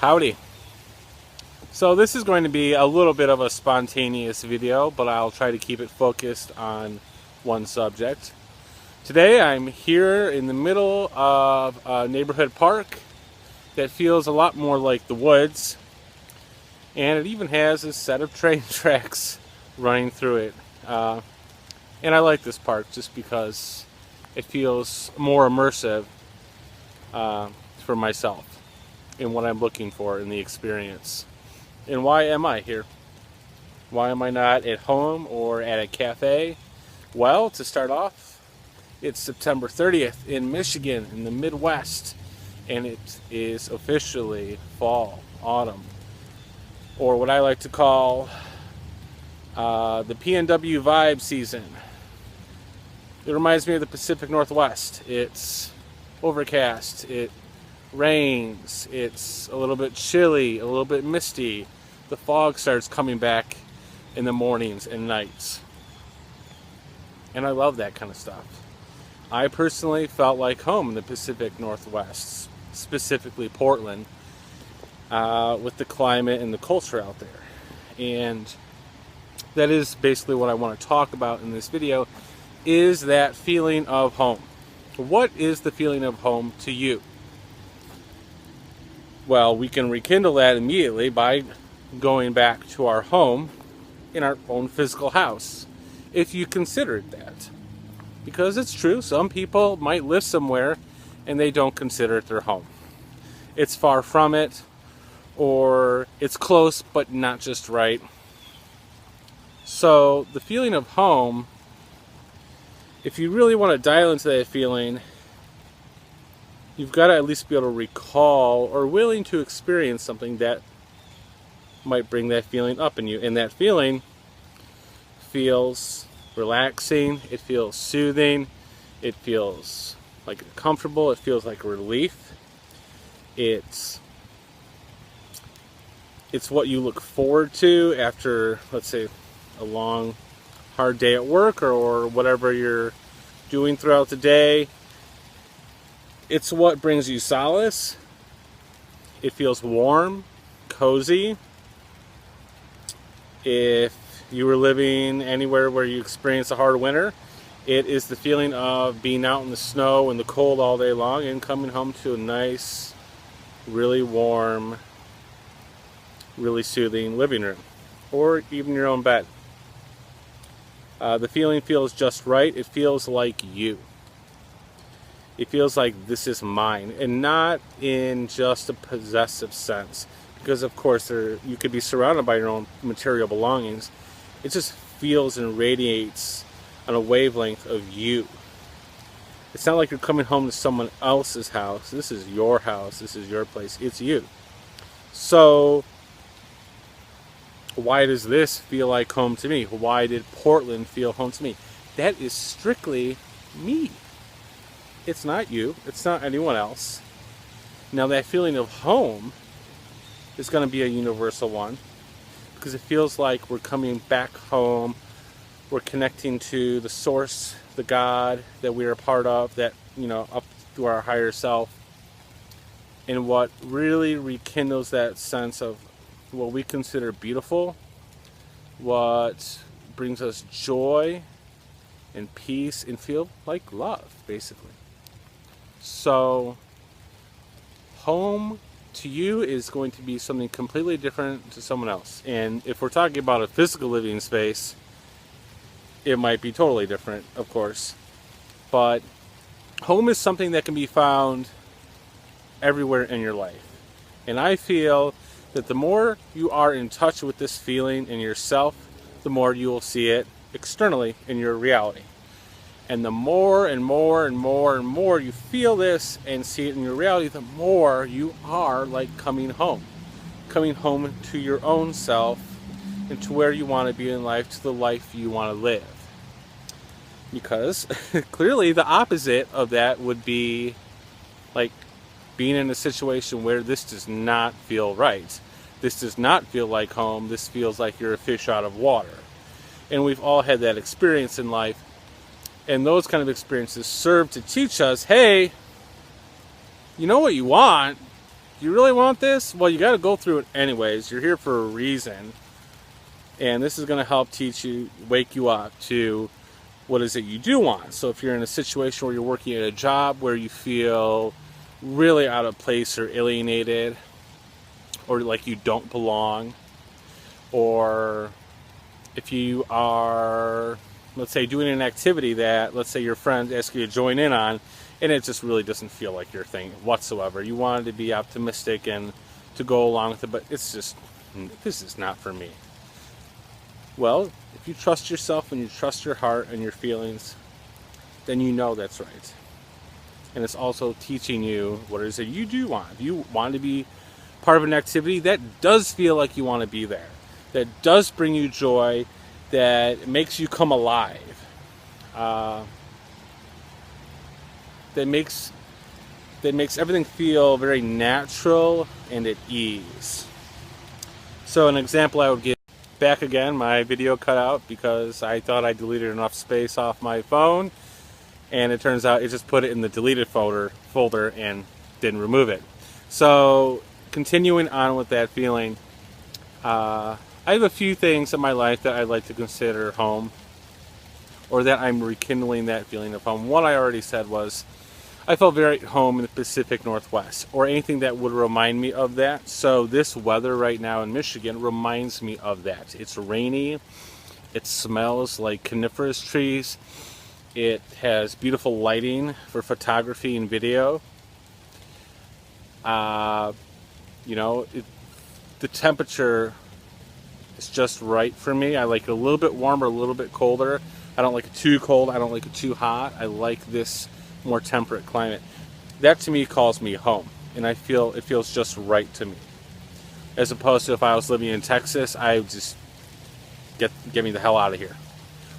Howdy. So this is going to be a little bit of a spontaneous video, but I'll try to keep it focused on one subject. Today I'm here in the middle of a neighborhood park that feels a lot more like the woods, and it even has a set of train tracks running through it. And I like this park just because it feels more immersive for myself in what I'm looking for in the experience. And why am I here? Why am I not at home or at a cafe? Well, to start off, it's September 30th in Michigan, in the Midwest, and it is officially fall, autumn, or what I like to call the PNW vibe season. It reminds me of the Pacific Northwest. It's overcast, it rains, it's a little bit chilly, a little bit misty. The fog starts coming back in the mornings and nights. And I love that kind of stuff. I personally felt like home in the Pacific Northwest, specifically Portland, with the climate and the culture out there. And that is basically what I want to talk about in this video, is that feeling of home. What is the feeling of home to you? Well, we can rekindle that immediately by going back to our home in our own physical house, if you considered that. Because it's true, some people might live somewhere and they don't consider it their home. It's far from it, or it's close but not just right. So the feeling of home, if you really want to dial into that feeling, you've got to at least be able to recall or willing to experience something that might bring that feeling up in you. And that feeling feels relaxing, it feels soothing, it feels like comfortable, it feels like relief. It's what you look forward to after, let's say, a long, hard day at work or whatever you're doing throughout the day. It's what brings you solace. It feels warm, cozy. If you were living anywhere where you experience a hard winter, it is the feeling of being out in the snow and the cold all day long and coming home to a nice, really warm, really soothing living room, or even your own bed. The feeling feels just right. It feels like you. It feels like this is mine, and not in just a possessive sense, because of course you could be surrounded by your own material belongings. It just feels and radiates on a wavelength of you. It's not like you're coming home to someone else's house. This is your house. This is your place. It's you. So why does this feel like home to me? Why did Portland feel home to me? That is strictly me. It's not you. It's not anyone else. Now that feeling of home is going to be a universal one, because it feels like we're coming back home. We're connecting to the source, the God that we are a part of, that, up to our higher self. And what really rekindles that sense of what we consider beautiful, what brings us joy and peace and feel like love, basically. So home to you is going to be something completely different to someone else. And if we're talking about a physical living space, it might be totally different, of course. But home is something that can be found everywhere in your life. And I feel that the more you are in touch with this feeling in yourself, the more you will see it externally in your reality. And the more and more and more and more you feel this and see it in your reality, the more you are like coming home to your own self and to where you want to be in life, to the life you want to live. Because clearly the opposite of that would be like being in a situation where this does not feel right. This does not feel like home. This feels like you're a fish out of water. And we've all had that experience in life. And those kind of experiences serve to teach us, hey, you know what you want, you really want this? Well, you got to go through it anyways. You're here for a reason. And this is going to help wake you up to what is it you do want. So if you're in a situation where you're working at a job where you feel really out of place or alienated, or like you don't belong, or if you are, let's say, doing an activity that, let's say, your friends ask you to join in on, and it just really doesn't feel like your thing whatsoever. You wanted to be optimistic and to go along with it, but it's just, this is not for me. Well, if you trust yourself and you trust your heart and your feelings, then you know that's right. And it's also teaching you what it is that you do want. If you want to be part of an activity that does feel like you want to be there, that does bring you joy, that makes you come alive, that makes everything feel very natural and at ease. So an example I would give, back again, my video cut out because I thought I deleted enough space off my phone, and it turns out it just put it in the deleted folder and didn't remove it. So continuing on with that feeling, I have a few things in my life that I like to consider home, or that I'm rekindling that feeling of home. What I already said was I felt very at home in the Pacific Northwest, or anything that would remind me of that. So this weather right now in Michigan reminds me of that. It's rainy, it smells like coniferous trees, it has beautiful lighting for photography and video. The temperature is just right for me. I like it a little bit warmer, a little bit colder. I don't like it too cold, I don't like it too hot. I like this more temperate climate. That to me calls me home, and I feel it feels just right to me. As opposed to if I was living in Texas, I would just get me the hell out of here.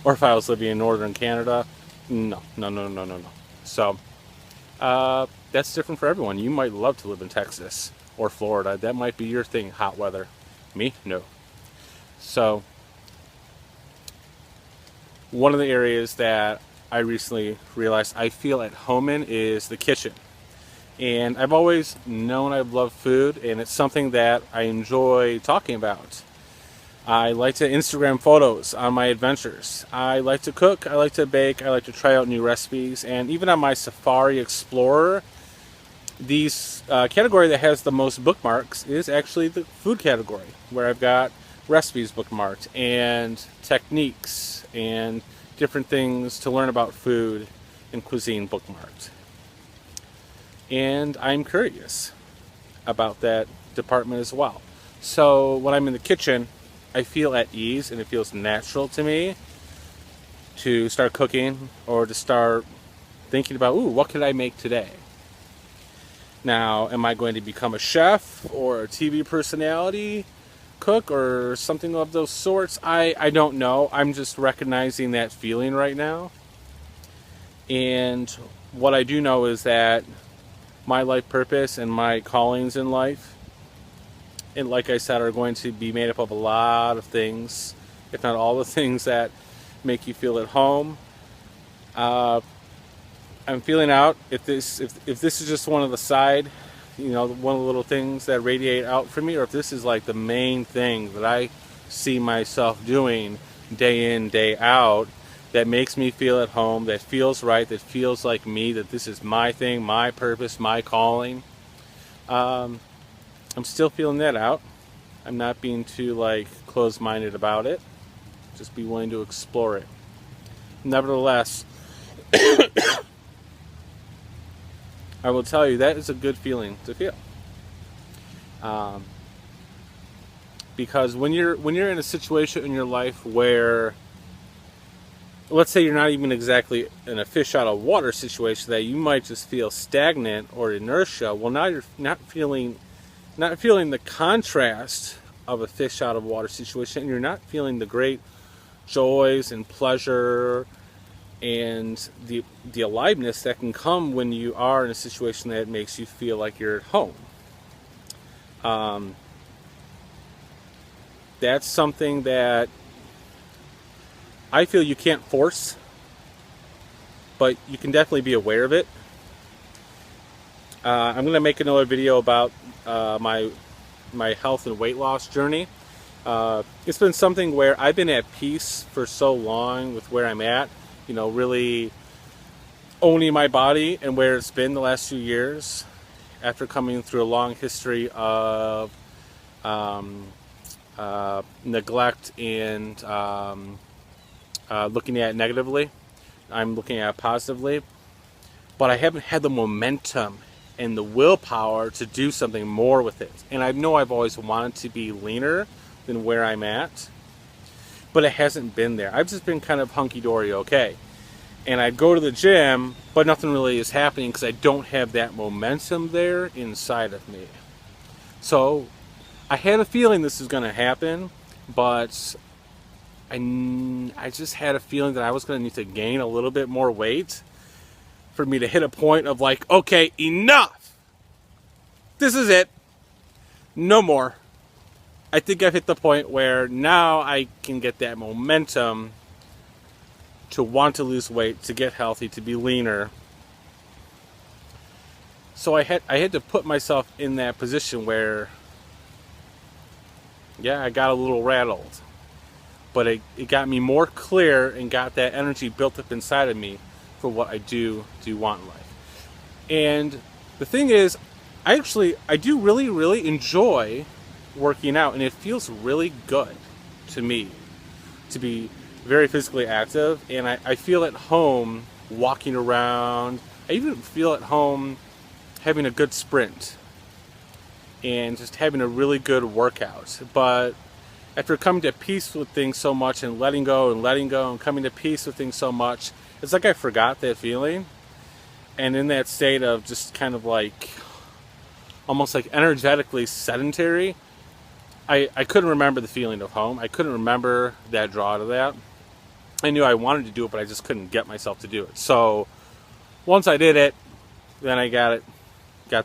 Or if I was living in northern Canada, no. So that's different for everyone. You might love to live in Texas or Florida. That might be your thing, hot weather. Me, no. So one of the areas that I recently realized I feel at home in is the kitchen. And I've always known I've loved food, and it's something that I enjoy talking about. I like to Instagram photos on my adventures. I like to cook, I like to bake, I like to try out new recipes, and even on my Safari Explorer, the category that has the most bookmarks is actually the food category, where I've got recipes bookmarked, and techniques, and different things to learn about food and cuisine bookmarked. And I'm curious about that department as well. So when I'm in the kitchen, I feel at ease, and it feels natural to me to start cooking or to start thinking about, ooh, what could I make today? Now, am I going to become a chef or a TV personality, cook, or something of those sorts? I don't know. I'm just recognizing that feeling right now. And what I do know is that my life purpose and my callings in life, and like I said, are going to be made up of a lot of things, if not all the things that make you feel at home. I'm feeling out if this is just one of the side, one of the little things that radiate out for me, or if this is like the main thing that I see myself doing day in, day out, that makes me feel at home, that feels right, that feels like me, that this is my thing, my purpose, my calling. I'm still feeling that out. I'm not being too closed-minded about it. Just be willing to explore it. Nevertheless, I will tell you that is a good feeling to feel. Because when you're in a situation in your life where, let's say you're not even exactly in a fish out of water situation, that you might just feel stagnant or inertia. Well, now you're not feeling the contrast of a fish out of water situation, and you're not feeling the great joys and pleasure and the aliveness that can come when you are in a situation that makes you feel like you're at home. That's something that I feel you can't force, but you can definitely be aware of it. I'm going to make another video about my health and weight loss journey. It's been something where I've been at peace for so long with where I'm at, really owning my body and where it's been the last few years after coming through a long history of neglect and looking at it negatively. I'm looking at it positively, but I haven't had the momentum and the willpower to do something more with it. And I know I've always wanted to be leaner than where I'm at, but it hasn't been there. I've just been kind of hunky-dory okay. And I'd go to the gym, but nothing really is happening because I don't have that momentum there inside of me. So I had a feeling this was going to happen, but I just had a feeling that I was going to need to gain a little bit more weight for me to hit a point of like, okay, enough. This is it. No more. I think I've hit the point where now I can get that momentum to want to lose weight, to get healthy, to be leaner. So I had to put myself in that position where, yeah, I got a little rattled. But it got me more clear and got that energy built up inside of me for what I do want in life. And the thing is, I do really, really enjoy working out, and it feels really good to me to be very physically active, and I feel at home walking around. I even feel at home having a good sprint and just having a really good workout. But after coming to peace with things so much and letting go and coming to peace with things so much, it's like I forgot that feeling. And in that state of just kind of like, almost like energetically sedentary, I couldn't remember the feeling of home. I couldn't remember that draw to that. I knew I wanted to do it, but I just couldn't get myself to do it. So once I did it, then I got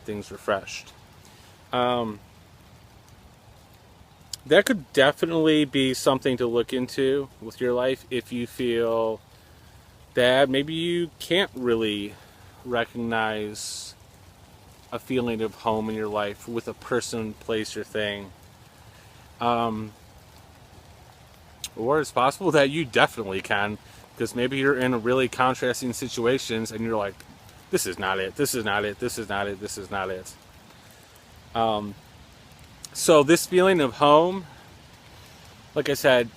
things refreshed. That could definitely be something to look into with your life if you feel that maybe you can't really recognize a feeling of home in your life with a person, place, or thing. Or it's possible that you definitely can, because maybe you're in a really contrasting situations and you're like, this is not it, this is not it, this is not it, this is not it. So this feeling of home, like I said,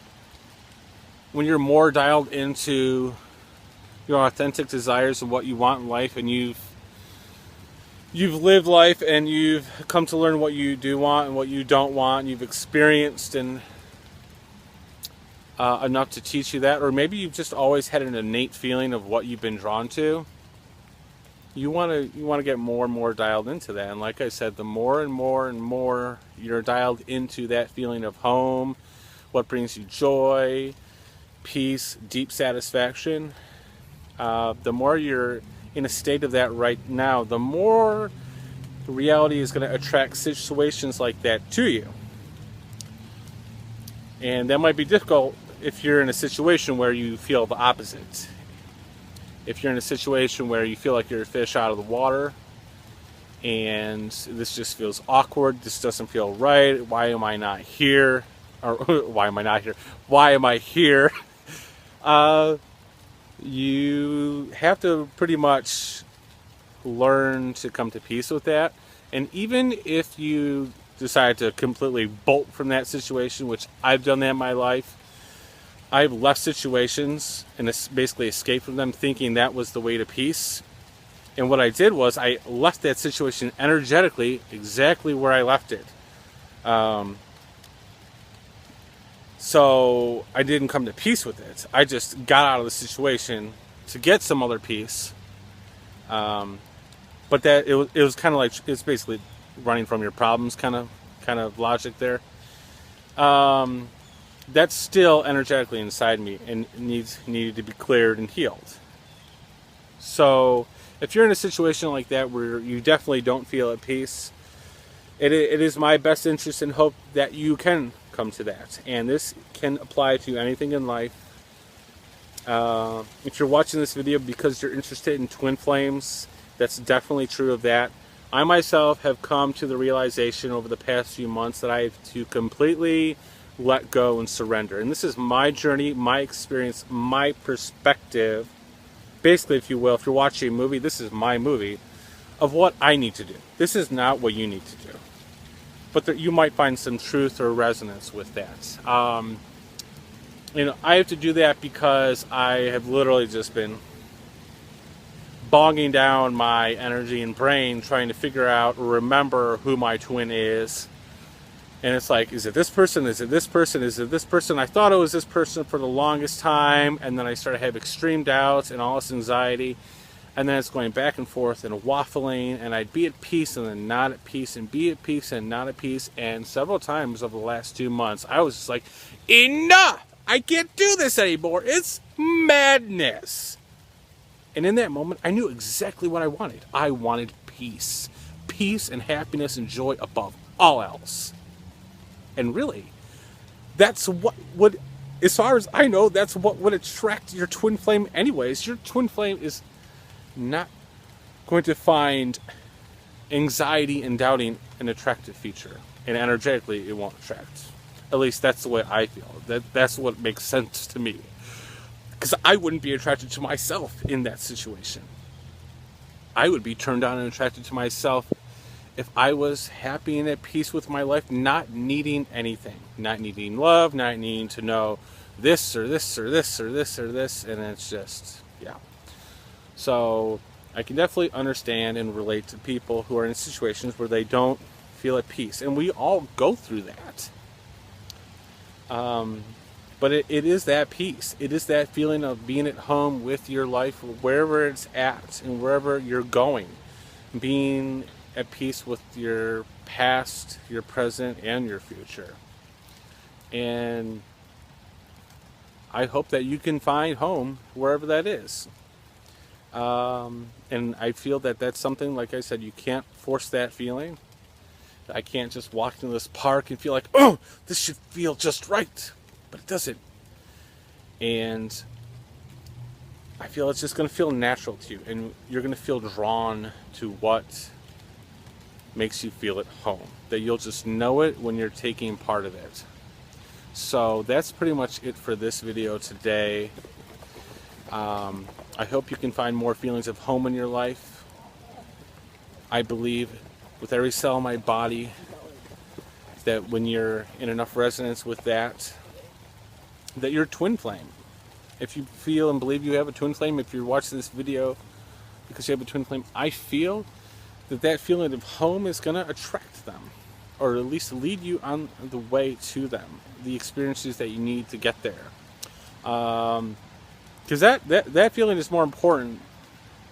when you're more dialed into your authentic desires and what you want in life, and you've lived life and you've come to learn what you do want and what you don't want, and you've experienced and enough to teach you that, or maybe you've just always had an innate feeling of what you've been drawn to. You want to get more and more dialed into that. And like I said, the more and more and more you're dialed into that feeling of home, what brings you joy, peace, deep satisfaction, the more you're in a state of that right now, the more reality is going to attract situations like that to you. And that might be difficult if you're in a situation where you feel the opposite. If you're in a situation where you feel like you're a fish out of the water and this just feels awkward, this doesn't feel right, why am I not here? Or why am I not here? Why am I here? You have to pretty much learn to come to peace with that. And even if you decide to completely bolt from that situation, which I've done that in my life, I've left situations and basically escaped from them thinking that was the way to peace. And what I did was I left that situation energetically exactly where I left it. So I didn't come to peace with it. I just got out of the situation to get some other peace. But that it was kind of like, it's basically running from your problems kind of logic there. That's still energetically inside me and needed to be cleared and healed. So if you're in a situation like that where you definitely don't feel at peace, it is my best interest and hope that you can come to that. And this can apply to anything in life. If you're watching this video because you're interested in twin flames, that's definitely true of that. I myself have come to the realization over the past few months that I have to completely let go and surrender. And this is my journey, my experience, my perspective. Basically, if you will, if you're watching a movie, this is my movie of what I need to do. This is not what you need to do. But you might find some truth or resonance with that. I have to do that because I have literally just been bogging down my energy and brain trying to figure out or remember who my twin is. And it's like, is it this person? Is it this person? Is it this person? I thought it was this person for the longest time, and then I started to have extreme doubts and all this anxiety, and then it's going back and forth and waffling, and I'd be at peace and then not at peace, and be at peace and not at peace. And several times over the last 2 months, I was just like, enough! I can't do this anymore. It's madness. And in that moment, I knew exactly what I wanted. I wanted peace. Peace and happiness and joy above all else. And really, that's what would, as far as I know, that's what would attract your twin flame anyways. Your twin flame is not going to find anxiety and doubting an attractive feature. And energetically, it won't attract. At least that's the way I feel. That's what makes sense to me. Because I wouldn't be attracted to myself in that situation. I would be turned on and attracted to myself if I was happy and at peace with my life, not needing anything. Not needing love, not needing to know this or this or this or this or this. And it's just, yeah. So I can definitely understand and relate to people who are in situations where they don't feel at peace. And we all go through that. But it is that peace. It is that feeling of being at home with your life, wherever it's at and wherever you're going. Being at peace with your past, your present, and your future. And I hope that you can find home wherever that is. And I feel that that's something, like I said, you can't force that feeling. I can't just walk into this park and feel like, oh, this should feel just right. But it doesn't. And I feel it's just going to feel natural to you. And you're going to feel drawn to what makes you feel at home. That you'll just know it when you're taking part of it. So that's pretty much it for this video today. I hope you can find more feelings of home in your life. I believe with every cell in my body that when you're in enough resonance with that you're twin flame. If you feel and believe you have a twin flame, if you're watching this video because you have a twin flame, I feel that feeling of home is going to attract them, or at least lead you on the way to them, the experiences that you need to get there. Because that feeling is more important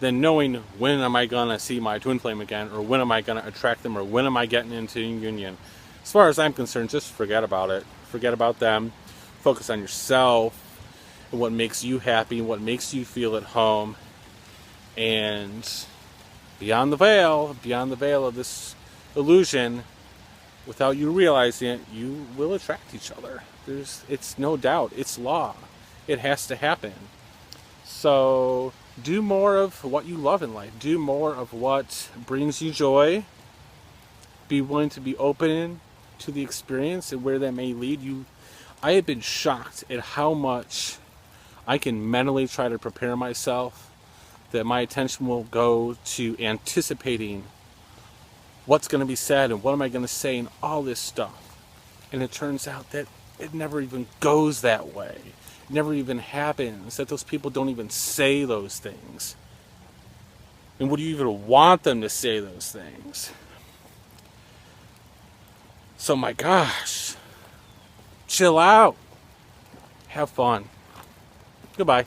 than knowing when am I going to see my twin flame again, or when am I going to attract them, or when am I getting into union. As far as I'm concerned, just forget about it. Forget about them. Focus on yourself and what makes you happy, what makes you feel at home. And beyond the veil of this illusion, without you realizing it, you will attract each other. It's no doubt. It's law. It has to happen. So do more of what you love in life. Do more of what brings you joy. Be willing to be open to the experience and where that may lead you. I have been shocked at how much I can mentally try to prepare myself, that my attention will go to anticipating what's going to be said and what am I going to say and all this stuff. And it turns out that it never even goes that way. It never even happens, that those people don't even say those things. And would you even want them to say those things? So my gosh, chill out. Have fun. Goodbye.